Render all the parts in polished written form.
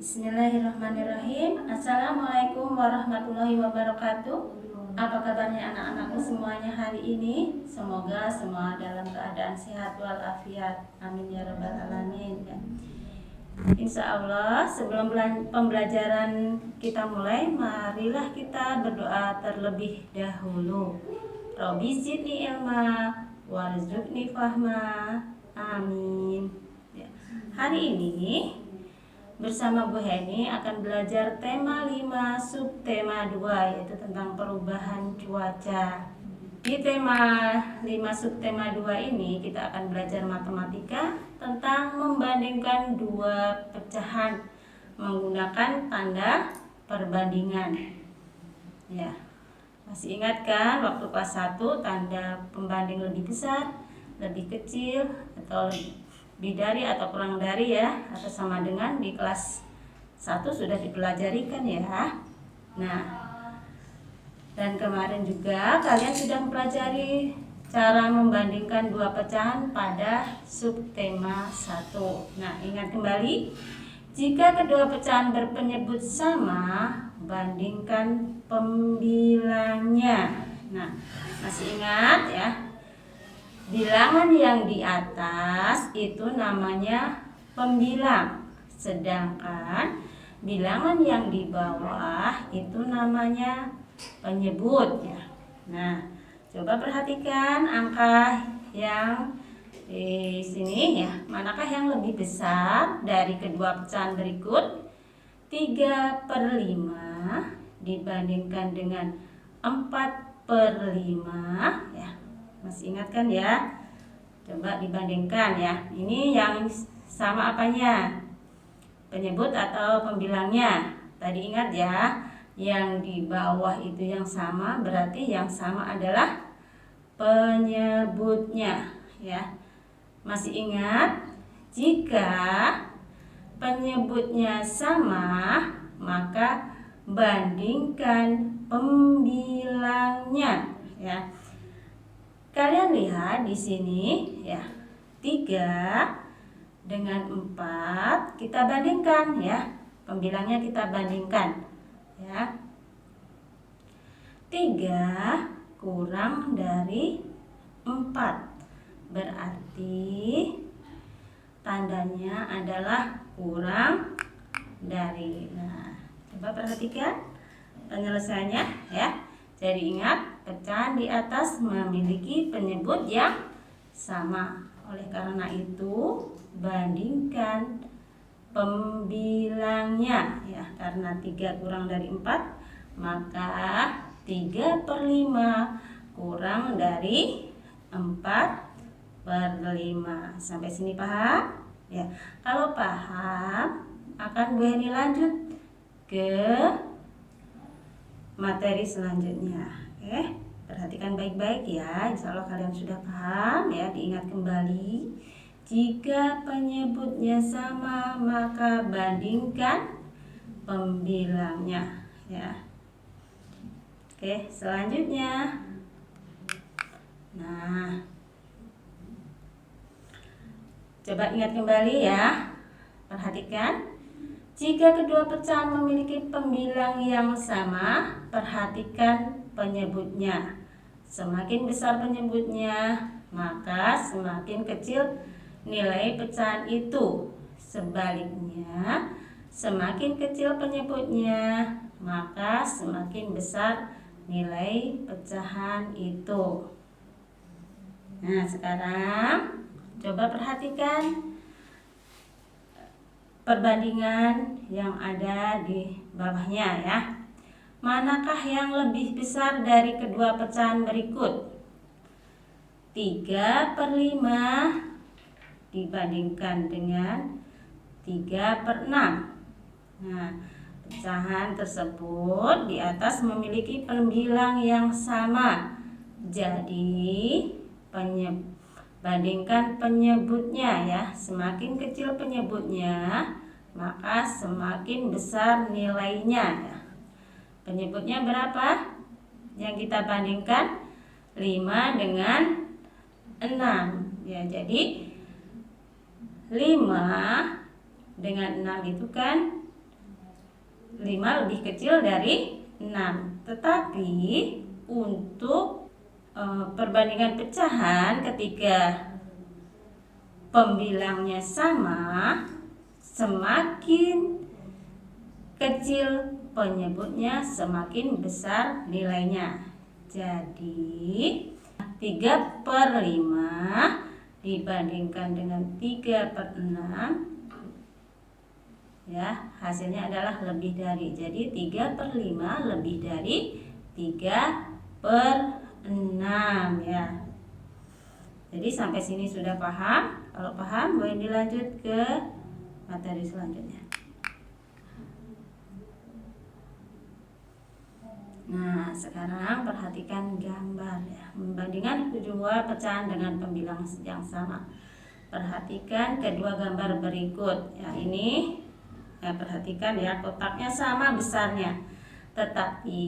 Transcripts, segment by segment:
Bismillahirrahmanirrahim. Assalamualaikum warahmatullahi wabarakatuh. Apa kabarnya anak-anakku semuanya hari ini? Semoga semua dalam keadaan sehat walafiat. Amin ya rabbal alamin. Insya Allah sebelum pembelajaran kita mulai, marilah kita berdoa terlebih dahulu. Robbi zidni ilma warzuqni fahma. Amin. Hari ini bersama Bu Heni akan belajar tema 5 subtema 2, yaitu tentang perubahan cuaca. Di tema 5 subtema 2 ini kita akan belajar matematika tentang membandingkan dua pecahan menggunakan tanda perbandingan. Ya. Masih ingat kan waktu kelas 1 tanda pembanding lebih besar, lebih kecil, atau lebih dari atau kurang dari ya, atau sama dengan di kelas 1 sudah dipelajari kan ya. Nah, dan kemarin juga kalian sudah mempelajari cara membandingkan dua pecahan pada subtema 1. Nah, ingat kembali, jika kedua pecahan berpenyebut sama, bandingkan pembilangnya. Nah, masih ingat ya? Bilangan yang di atas itu namanya pembilang, sedangkan bilangan yang di bawah itu namanya penyebut ya. Nah, coba perhatikan angka yang di sini ya. Manakah yang lebih besar dari kedua pecahan berikut? 3/5 dibandingkan dengan 4/5 ya. Masih ingat kan ya? Coba dibandingkan ya. Ini yang sama apanya? Penyebut atau pembilangnya? Tadi ingat ya, yang di bawah itu yang sama, berarti yang sama adalah penyebutnya ya. Masih ingat? Jika penyebutnya sama, maka bandingkan pembilangnya ya. Kalian lihat di sini ya, 3 dengan 4 kita bandingkan ya. Pembilangnya kita bandingkan ya. 3 kurang dari 4 berarti tandanya adalah kurang dari. Nah, coba perhatikan penyelesaiannya ya. Jadi ingat, pecahan di atas memiliki penyebut yang sama. Oleh karena itu, bandingkan pembilangnya ya. Karena 3 kurang dari 4, maka 3/5 kurang dari 4/5. Sampai sini paham? Ya. Kalau paham, akan Bu Heni lanjut ke materi selanjutnya. Oke, perhatikan baik-baik ya. Insya Allah kalian sudah paham ya. Diingat kembali, jika penyebutnya sama maka bandingkan pembilangnya ya. Oke, selanjutnya. Nah, coba ingat kembali ya. Perhatikan, jika kedua pecahan memiliki pembilang yang sama, perhatikan penyebutnya. Semakin besar penyebutnya, maka semakin kecil nilai pecahan itu. Sebaliknya, semakin kecil penyebutnya, maka semakin besar nilai pecahan itu. Nah, sekarang coba perhatikan perbandingan yang ada di bawahnya ya. Manakah yang lebih besar dari kedua pecahan berikut? 3/5 dibandingkan dengan 3/6. Nah, pecahan tersebut di atas memiliki pembilang yang sama. Jadi, bandingkan penyebutnya ya. Semakin kecil penyebutnya, maka semakin besar nilainya ya. Penyebutnya berapa? Yang kita bandingkan 5 dengan 6 ya. Jadi 5 dengan 6 itu kan 5 lebih kecil dari 6. Tetapi untuk perbandingan pecahan ketika pembilangnya sama, semakin kecil penyebutnya semakin besar nilainya. Jadi 3/5 dibandingkan dengan 3/6, ya, hasilnya adalah lebih dari. Jadi 3/5 lebih dari 3/6, ya. Jadi sampai sini sudah paham? Kalau paham boleh dilanjut ke materi selanjutnya. Nah, sekarang perhatikan gambar, ya. Membandingkan kedua pecahan dengan pembilang yang sama. Perhatikan kedua gambar berikut. Ya, ini ya, perhatikan ya, kotaknya sama besarnya. Tetapi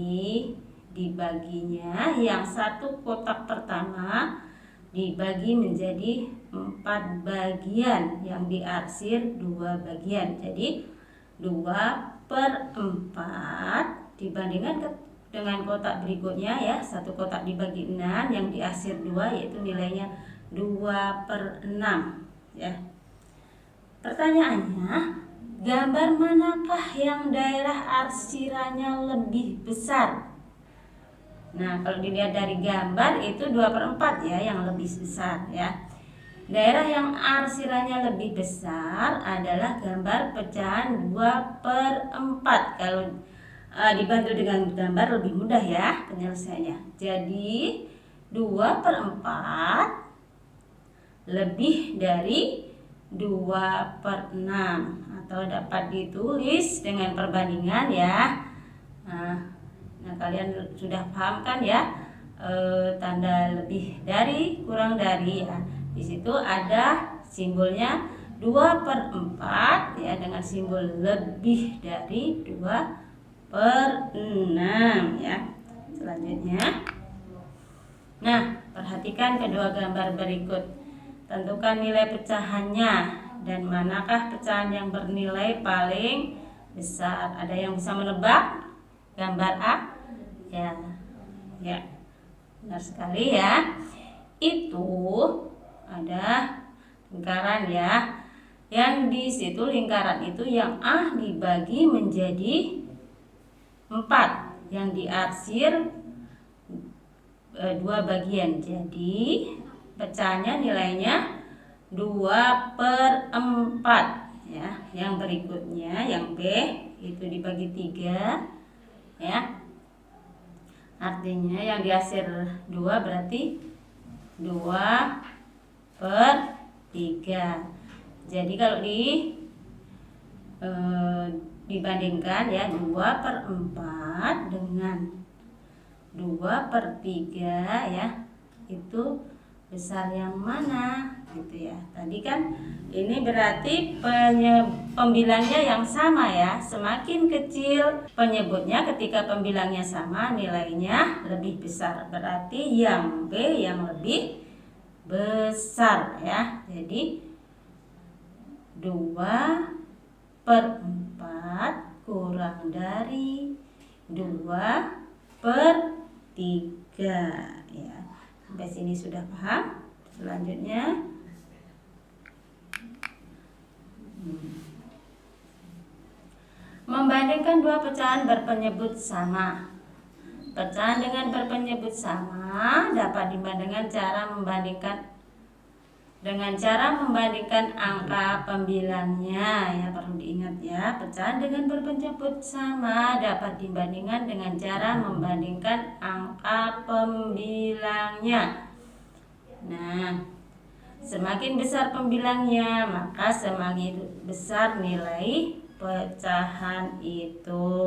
dibaginya, yang satu kotak pertama dibagi menjadi 4 bagian, yang diarsir 2 bagian. Jadi 2/4 dibandingkan dengan kotak berikutnya, ya, satu kotak dibagi 6 yang diarsir 2, yaitu nilainya 2/6, ya. Pertanyaannya, gambar manakah yang daerah arsirannya lebih besar? Nah, kalau dilihat dari gambar itu 2/4, ya, yang lebih besar, ya. Daerah yang arsirannya lebih besar adalah gambar pecahan 2/4. Kalau dibantu dengan gambar lebih mudah, ya, penyelesaiannya. Jadi 2/4 lebih dari 2/6, atau dapat ditulis dengan perbandingan, ya. Nah, kalian sudah paham kan, ya, tanda lebih dari, kurang dari, ya. Di situ ada simbolnya 2/4, ya, dengan simbol lebih dari 2/6, ya. Selanjutnya, nah, perhatikan kedua gambar berikut. Tentukan nilai pecahannya dan manakah pecahan yang bernilai paling besar. Ada yang bisa menebak gambar A? Ya, ya, benar sekali, ya. Itu ada lingkaran, ya. Yang di situ lingkaran itu yang A dibagi menjadi 4, yang diarsir 2 bagian. Jadi pecahannya nilainya 2/4, ya. Yang berikutnya, yang B, itu dibagi 3, ya. Artinya yang diarsir 2 berarti 2/3. Jadi kalau dibandingkan, ya, 2/4 dengan 2/3, ya, itu besar yang mana, gitu, ya. Tadi kan ini berarti pembilangnya yang sama, ya. Semakin kecil penyebutnya ketika pembilangnya sama, nilainya lebih besar. Berarti yang B yang lebih besar, ya. Jadi 2/4 kurang dari 2/3, ya. Sampai sini sudah paham? Selanjutnya, membandingkan dua pecahan berpenyebut sama. Pecahan dengan berpenyebut sama dapat dibandingkan dengan cara membandingkan angka pembilangnya, ya, perlu diingat, ya. Pecahan dengan berpenyebut sama dapat dibandingkan dengan cara membandingkan angka pembilangnya. Nah, semakin besar pembilangnya, maka semakin besar nilai pecahan itu.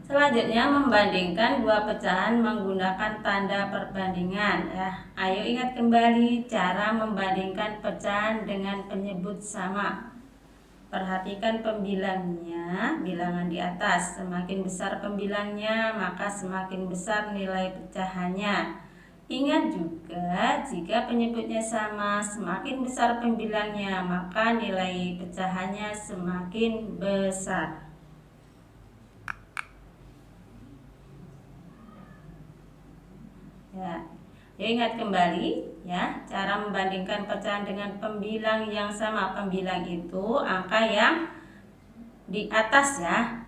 Selanjutnya, membandingkan dua pecahan menggunakan tanda perbandingan, ya. Ayo ingat kembali cara membandingkan pecahan dengan penyebut sama. Perhatikan pembilangnya, bilangan di atas. Semakin besar pembilangnya, maka semakin besar nilai pecahannya. Ingat juga, jika penyebutnya sama, semakin besar pembilangnya, maka nilai pecahannya semakin besar. Ya. Yuk ingat kembali ya, cara membandingkan pecahan dengan pembilang yang sama. Pembilang itu angka yang di atas ya.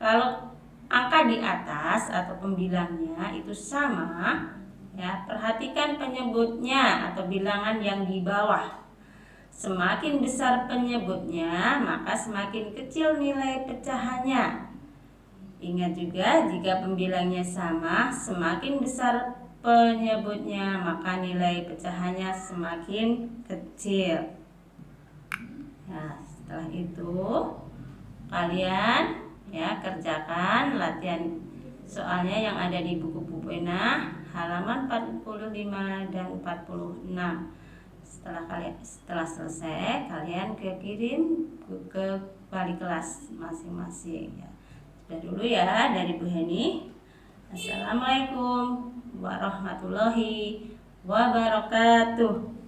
Kalau angka di atas atau pembilangnya itu sama ya, perhatikan penyebutnya atau bilangan yang di bawah. Semakin besar penyebutnya, maka semakin kecil nilai pecahannya. Ingat juga, jika pembilangnya sama, semakin besar penyebutnya, maka nilai pecahannya semakin kecil. Nah, setelah itu kalian ya kerjakan latihan soalnya yang ada di buku Pupena halaman 45 dan 46. Setelah selesai, kalian kirim ke wali kelas masing-masing ya. Sudah dulu ya dari Bu Heni. Assalamualaikum warahmatullahi wabarakatuh.